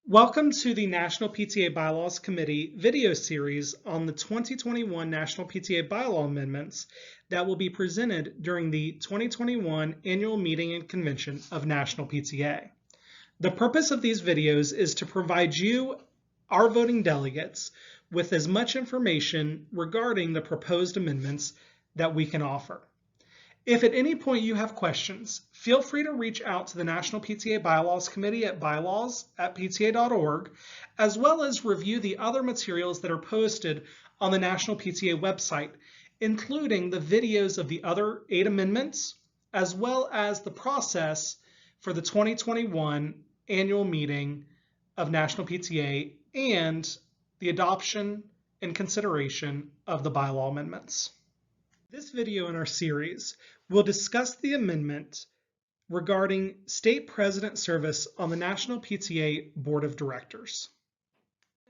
Welcome to the National PTA Bylaws Committee video series on the 2021 National PTA Bylaw Amendments that will be presented during the 2021 Annual Meeting and Convention of National PTA. The purpose of these videos is to provide you, our voting delegates, with as much information regarding the proposed amendments that we can offer. If at any point you have questions, feel free to reach out to the National PTA Bylaws Committee at bylaws@pta.org, as well as review the other materials that are posted on the National PTA website, including the videos of the other 8 amendments, as well as the process for the 2021 annual meeting of National PTA and the adoption and consideration of the bylaw amendments. This video in our series will discuss the amendment regarding state president service on the National PTA Board of Directors.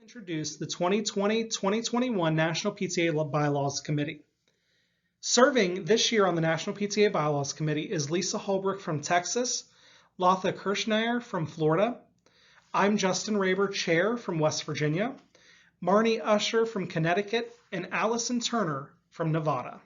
Introduce the 2020-2021 National PTA Bylaws Committee. Serving this year on the National PTA Bylaws Committee is Lisa Holbrook from Texas, Latha Kirschner from Florida. I'm Justin Raber, Chair from West Virginia, Marnie Usher from Connecticut, and Allison Turner from Nevada.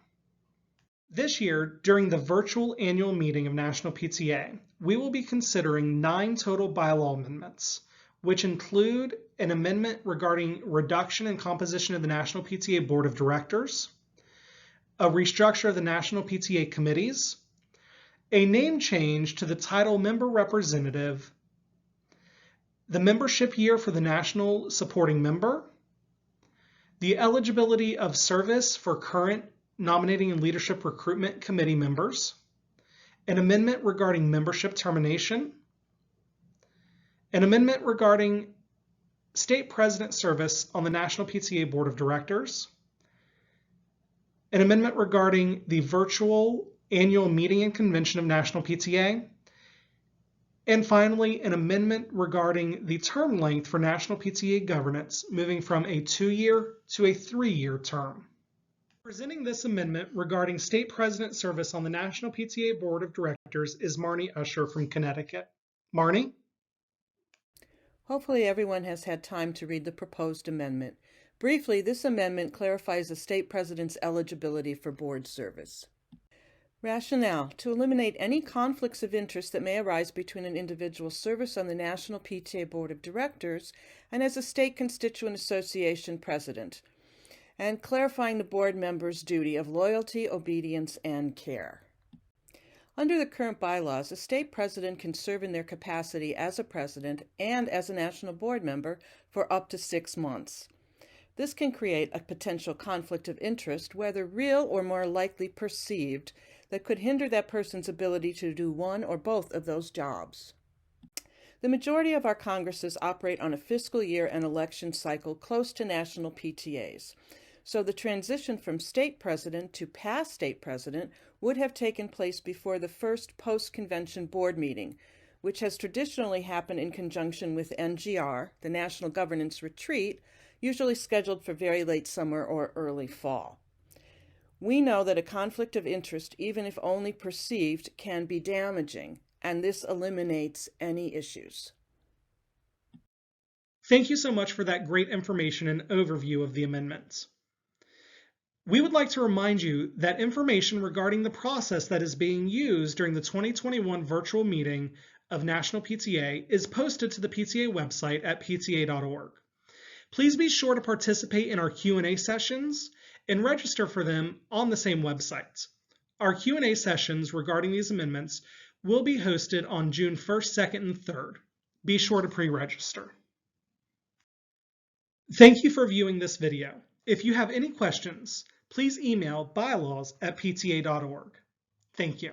This year, during the virtual annual meeting of National PTA, we will be considering 9 total bylaw amendments, which include an amendment regarding reduction in composition of the National PTA Board of Directors, a restructure of the National PTA committees, a name change to the title member representative, the membership year for the national supporting member, the eligibility of service for current Nominating and Leadership Recruitment Committee members, an amendment regarding membership termination, an amendment regarding state president service on the National PTA Board of Directors, an amendment regarding the virtual annual meeting and convention of National PTA, and finally, an amendment regarding the term length for National PTA governance, moving from a 2-year to a 3-year term. Presenting this amendment regarding state president service on the National PTA Board of Directors is Marnie Usher from Connecticut. Marnie? Hopefully everyone has had time to read the proposed amendment. Briefly, this amendment clarifies the state president's eligibility for board service. Rationale: to eliminate any conflicts of interest that may arise between an individual's service on the National PTA Board of Directors and as a state constituent association president, and clarifying the board members' duty of loyalty, obedience, and care. Under the current bylaws, a state president can serve in their capacity as a president and as a national board member for up to 6 months. This can create a potential conflict of interest, whether real or more likely perceived, that could hinder that person's ability to do one or both of those jobs. The majority of our Congresses operate on a fiscal year and election cycle close to national PTAs. So the transition from state president to past state president would have taken place before the first post-convention board meeting, which has traditionally happened in conjunction with NGR, the National Governance Retreat, usually scheduled for very late summer or early fall. We know that a conflict of interest, even if only perceived, can be damaging, and this eliminates any issues. Thank you so much for that great information and overview of the amendments. We would like to remind you that information regarding the process that is being used during the 2021 virtual meeting of National PTA is posted to the PTA website at pta.org. Please be sure to participate in our Q&A sessions and register for them on the same website. Our Q&A sessions regarding these amendments will be hosted on June 1st, 2nd, and 3rd. Be sure to pre-register. Thank you for viewing this video. If you have any questions, please email bylaws@pta.org. Thank you.